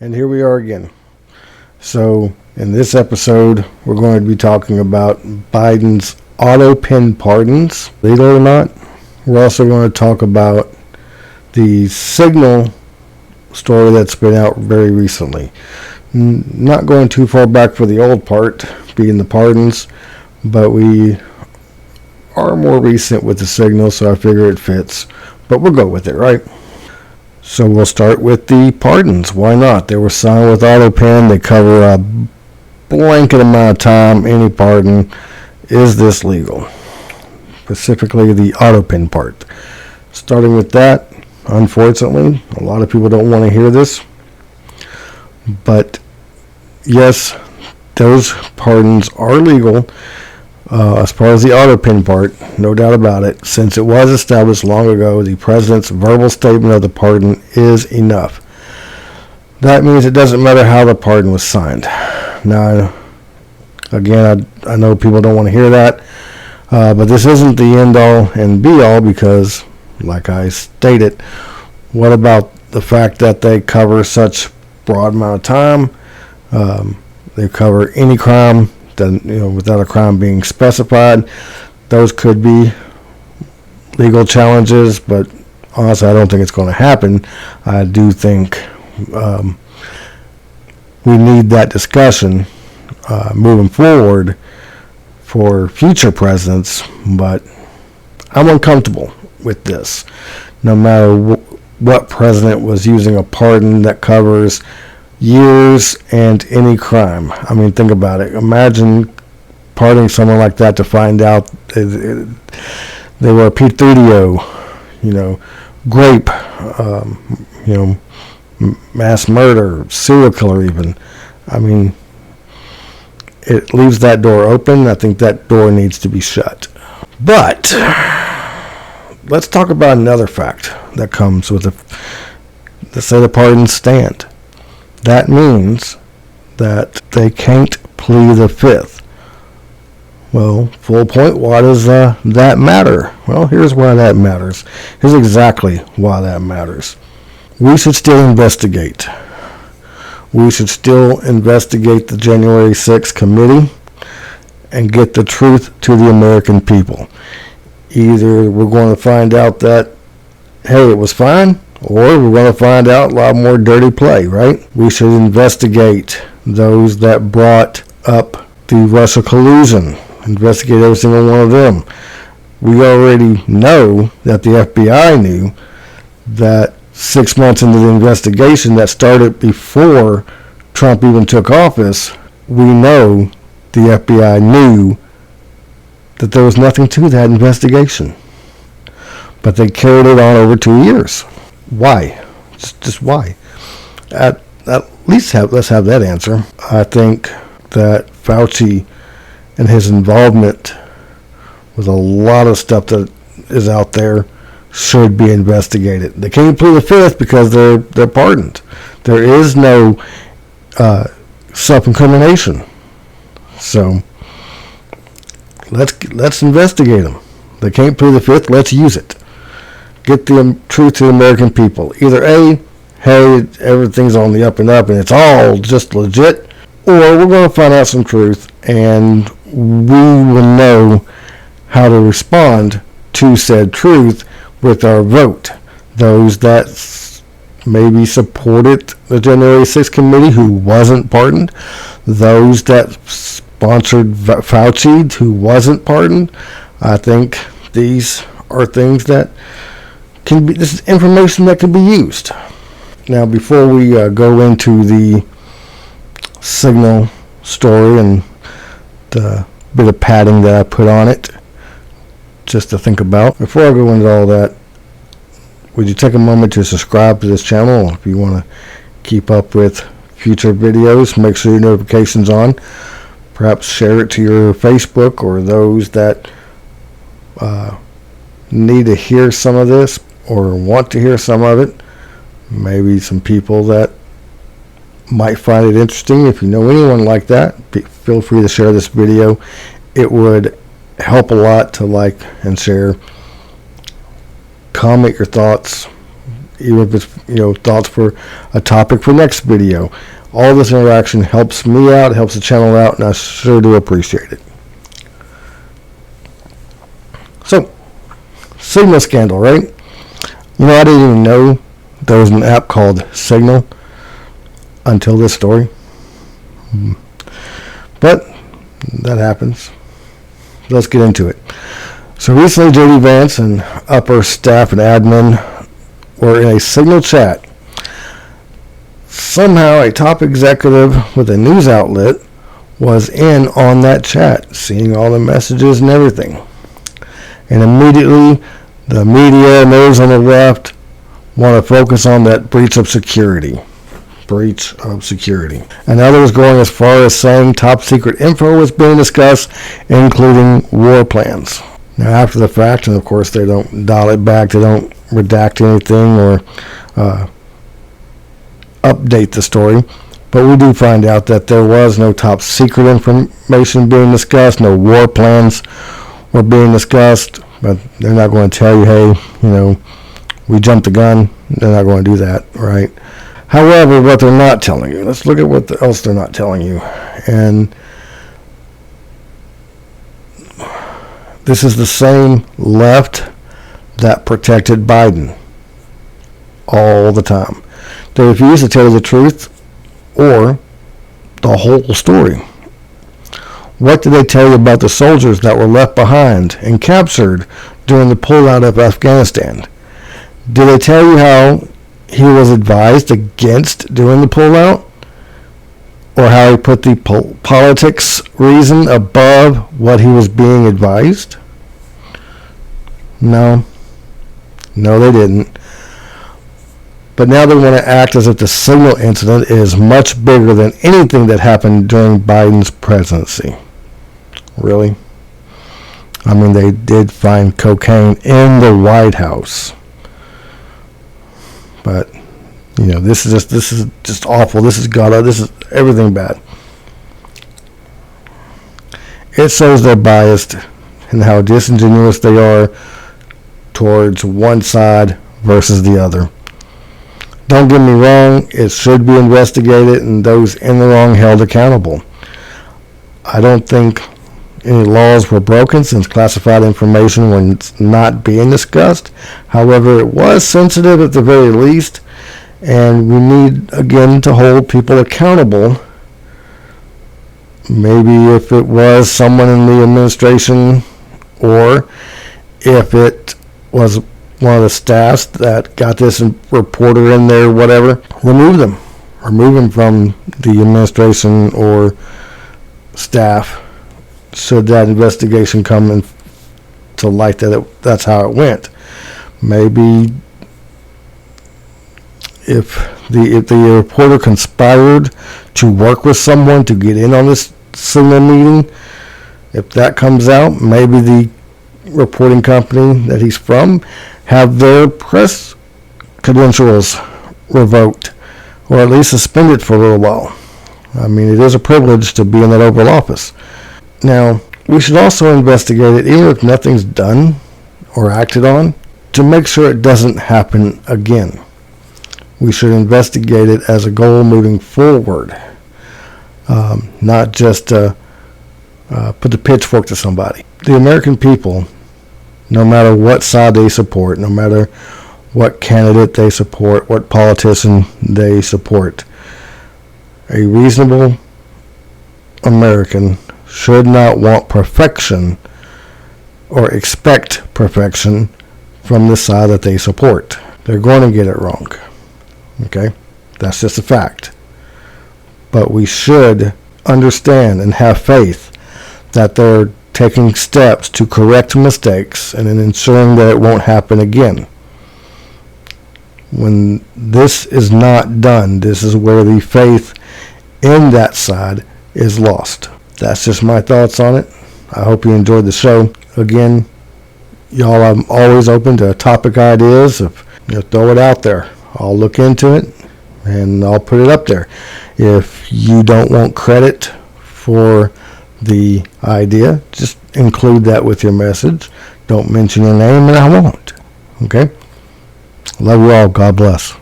And here we are again. So in this episode, we're going to be talking about Biden's auto pen pardons, legal or not. We're also going to talk about the Signal story that's been out very recently. Not going too far back for the old part, being the pardons, but we are more recent with the Signal, so I figure it fits. But we'll go with it, right? So we'll start with the pardons. Why not? They were signed with AutoPen. They cover a blanket amount of time. Any pardon. Is this legal? Specifically the AutoPen part. Starting with that, unfortunately, a lot of people don't want to hear this. But yes, those pardons are legal. As far as the AutoPen part, no doubt about it, since it was established long ago, the president's verbal statement of the pardon is enough. That means it doesn't matter how the pardon was signed. Now, again, I know people don't want to hear that, but this isn't the end-all and be-all because, like I stated, what about the fact that they cover such broad amount of time? They cover any crime. Without a crime being specified, those could be legal challenges, but honestly, I don't think it's going to happen. I do think we need that discussion moving forward for future presidents, but I'm uncomfortable with this. No matter what president was using a pardon that covers years and any crime. I mean, think about it. Imagine pardoning someone like that to find out they were a pedophile, grape, mass murder, serial killer even. I mean, it leaves that door open. I think that door needs to be shut. But let's talk about another fact that comes with let's say the pardons stand. That means that they can't plead the fifth. Well, full point, why does that matter? Well, here's why that matters. Here's exactly why that matters. We should still investigate. We should still investigate the January 6th committee and get the truth to the American people. Either we're going to find out that, hey, it was fine, or we're going to find out a lot more dirty play, right? We should investigate those that brought up the Russia collusion. Investigate every single one of them. We already know that the FBI knew that 6 months into the investigation that started before Trump even took office, we know the FBI knew that there was nothing to that investigation. But they carried it on over 2 years. Why? Just why? At least let's have that answer. I think that Fauci and his involvement with a lot of stuff that is out there should be investigated. They can't plead the fifth because they're pardoned. There is no self-incrimination. So let's investigate them. They can't plead the fifth. Let's use it. Get the truth to the American people. Either A, hey, everything's on the up and up and it's all just legit, or we're going to find out some truth and we will know how to respond to said truth with our vote. Those that maybe supported the January 6th committee who wasn't pardoned, those that sponsored Fauci who wasn't pardoned, I think these are things that this is information that can be used. Now, before we go into the Signal story and the bit of padding that I put on it, just to think about, before I go into all that, would you take a moment to subscribe to this channel if you want to keep up with future videos? Make sure your notifications on. Perhaps share it to your Facebook or those that need to hear some of this or want to hear some of it. Maybe some people that might find it interesting. If you know anyone like that, feel free to share this video. It would help a lot to like and share. Comment your thoughts even if it's, thoughts for a topic for next video. All this interaction helps me out, helps the channel out, and I sure do appreciate it. So, Signal scandal, right? I didn't even know there was an app called Signal until this story. But that happens. Let's get into it. So recently, J.D. Vance and upper staff and admin were in a Signal chat. Somehow, a top executive with a news outlet was in on that chat, seeing all the messages and everything. And immediately, the media and those on the left want to focus on that breach of security. And others going as far as saying top secret info was being discussed, including war plans. Now, after the fact, and of course they don't dial it back, they don't redact anything or update the story, but we do find out that there was no top secret information being discussed, no war plans were being discussed, but they're not going to tell you, hey, we jumped the gun. They're not going to do that, right? However, what they're not telling you, let's look at what else they're not telling you. And this is the same left that protected Biden all the time. They refuse to tell you the truth or the whole story. What did they tell you about the soldiers that were left behind and captured during the pullout of Afghanistan? Did they tell you how he was advised against doing the pullout? Or how he put the politics reason above what he was being advised? No, they didn't. But now they want to act as if the Signal incident is much bigger than anything that happened during Biden's presidency. Really? I mean, they did find cocaine in the White House. But, this is just awful. This is everything bad. It shows they're biased and how disingenuous they are towards one side versus the other. Don't get me wrong, it should be investigated and those in the wrong held accountable. I don't think any laws were broken since classified information was not being discussed. However, it was sensitive at the very least, and we need, again, to hold people accountable. Maybe if it was someone in the administration or if it was one of the staffs that got this reporter in there, whatever, remove them from the administration or staff. Should that investigation come to light that's how it went. Maybe if the reporter conspired to work with someone to get in on this Signal meeting, if that comes out, maybe the reporting company that he's from have their press credentials revoked or at least suspended for a little while. I mean, it is a privilege to be in that Oval Office. Now, we should also investigate it, even if nothing's done or acted on, to make sure it doesn't happen again. We should investigate it as a goal moving forward, not just put the pitchfork to somebody. The American people, no matter what side they support, no matter what candidate they support, what politician they support, a reasonable American should not want perfection or expect perfection from the side that they support. They're going to get it wrong. Okay? That's just a fact. But we should understand and have faith that they're taking steps to correct mistakes and in ensuring that it won't happen again. When this is not done, this is where the faith in that side is lost. That's just my thoughts on it. I hope you enjoyed the show. Again, y'all, I'm always open to topic ideas. Throw it out there. I'll look into it and I'll put it up there. If you don't want credit for the idea, just include that with your message. Don't mention your name and I won't. Okay? Love you all. God bless.